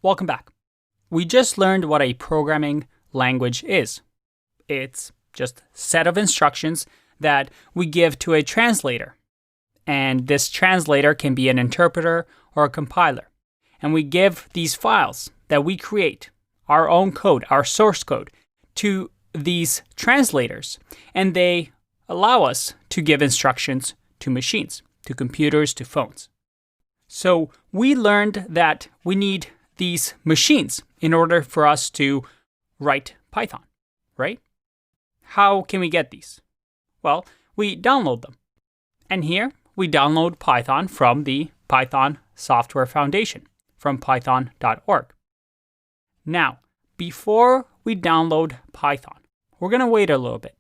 Welcome back. We just learned what a programming language is. It's just a set of instructions that we give to a translator. And this translator can be an interpreter or a compiler. And we give these files that we create, our own code, our source code, to these translators. And they allow us to give instructions to machines, to computers, to phones. So we learned that we need these machines in order for us to write Python, right? How can we get these? Well, we download them. And here we download Python from the Python Software Foundation, from python.org. Now, before we download Python, we're going to wait a little bit.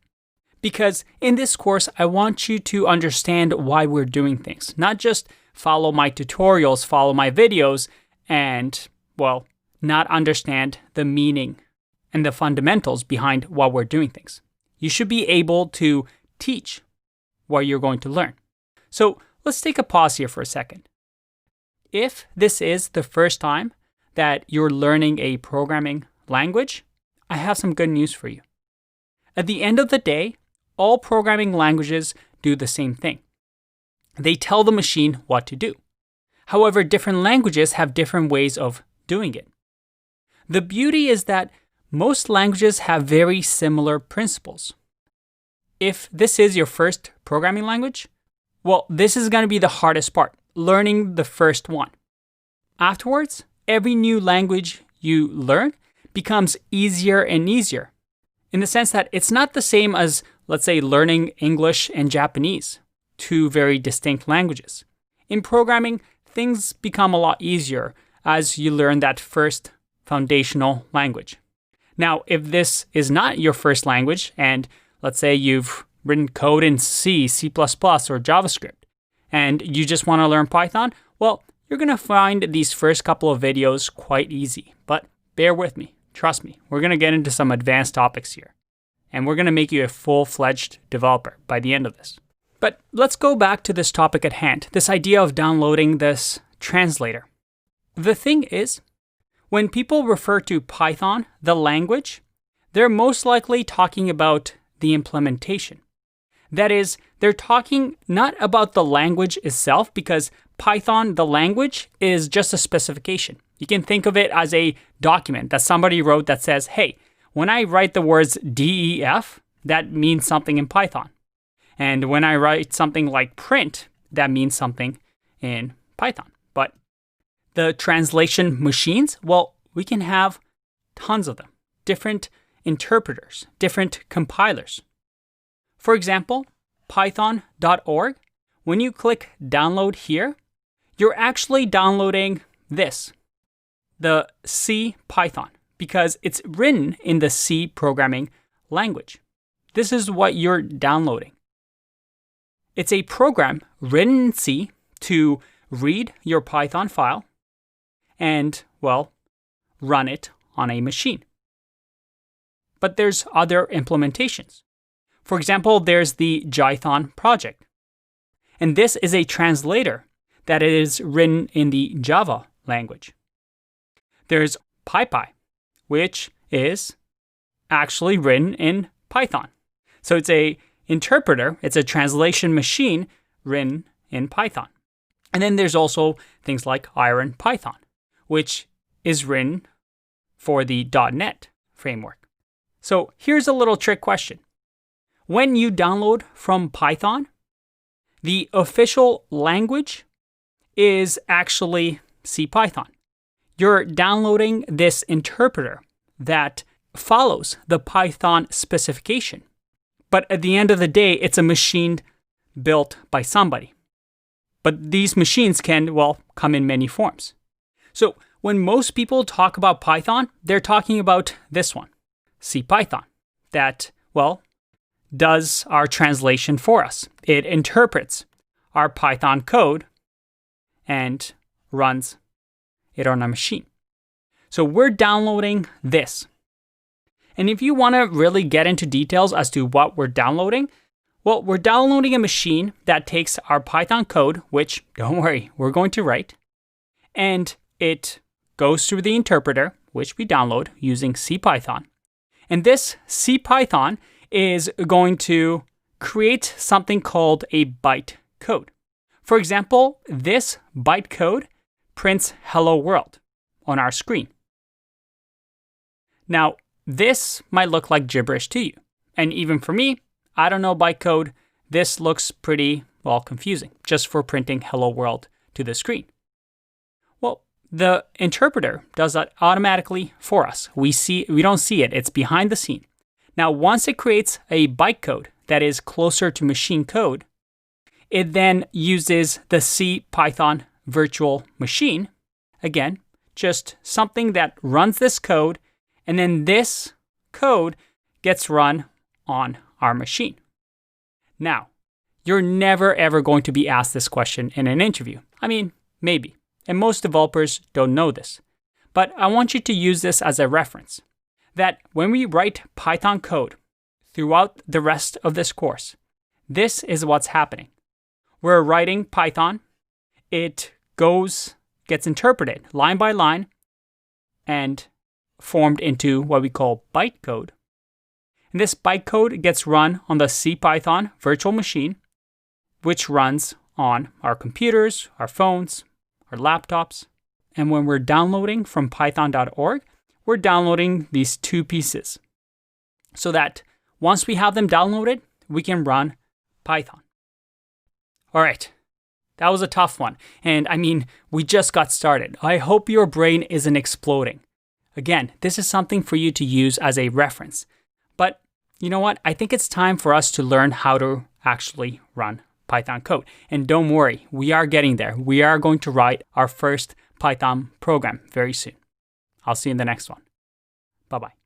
Because in this course, I want you to understand why we're doing things. Not just follow my tutorials, follow my videos, and, well, not understand the meaning and the fundamentals behind why we're doing things. You should be able to teach what you're going to learn. So let's take a pause here for a second. If this is the first time that you're learning a programming language, I have some good news for you. At the end of the day, all programming languages do the same thing. They tell the machine what to do. However, different languages have different ways of doing it. The beauty is that most languages have very similar principles. If this is your first programming language, well, this is going to be the hardest part, learning the first one. Afterwards, every new language you learn becomes easier and easier, in the sense that it's not the same as, let's say, learning English and Japanese, two very distinct languages. In programming, things become a lot easier as you learn that first foundational language. Now, if this is not your first language, and let's say you've written code in C, C++, or JavaScript, and you just want to learn Python, well, you're going to find these first couple of videos quite easy. But bear with me. Trust me. We're going to get into some advanced topics here. And we're going to make you a full-fledged developer by the end of this. But let's go back to this topic at hand, this idea of downloading this translator. The thing is, when people refer to Python, the language, they're most likely talking about the implementation. That is, they're talking not about the language itself, because Python, the language, is just a specification. You can think of it as a document that somebody wrote that says, hey, when I write the words DEF, that means something in Python. And when I write something like print, that means something in Python. But the translation machines, well, we can have tons of them. Different interpreters, different compilers. For example, python.org, when you click download here, you're actually downloading this, the C Python, because it's written in the C programming language. This is what you're downloading. It's a program written in C to read your Python file and, well, run it on a machine. But there's other implementations. For example, there's the Jython project. And this is a translator that is written in the Java language. There's PyPy, which is actually written in Python. So it's a interpreter, it's a translation machine written in Python. And then there's also things like IronPython, which is written for the .NET framework. So here's a little trick question. When you download from Python, the official language is actually CPython. You're downloading this interpreter that follows the Python specification. But at the end of the day, it's a machine built by somebody. But these machines can, well, come in many forms. So when most people talk about Python, they're talking about this one, CPython, that, well, does our translation for us. It interprets our Python code and runs it on a machine. So we're downloading this. And if you want to really get into details as to what we're downloading, well, we're downloading a machine that takes our Python code, which, don't worry, we're going to write, and it goes through the interpreter, which we download using CPython. And this CPython is going to create something called a bytecode. For example, this bytecode prints hello world on our screen. Now, this might look like gibberish to you. And even for me, I don't know bytecode. This looks pretty, confusing, just for printing hello world to the screen. Well, the interpreter does that automatically for us. We don't see it. It's behind the scene. Now, once it creates a bytecode that is closer to machine code, it then uses the CPython virtual machine. Again, just something that runs this code, and then this code gets run on our machine. Now, you're never ever going to be asked this question in an interview. I mean, maybe. And most developers don't know this. But I want you to use this as a reference. That when we write Python code throughout the rest of this course, this is what's happening. We're writing Python. It gets interpreted line by line and formed into what we call bytecode. And this bytecode gets run on the CPython virtual machine, which runs on our computers, our phones, our laptops. And when we're downloading from python.org, we're downloading these two pieces so that once we have them downloaded, we can run Python. All right, that was a tough one. And I mean, we just got started. I hope your brain isn't exploding. Again, this is something for you to use as a reference. But you know what? I think it's time for us to learn how to actually run Python code. And don't worry, we are getting there. We are going to write our first Python program very soon. I'll see you in the next one. Bye-bye.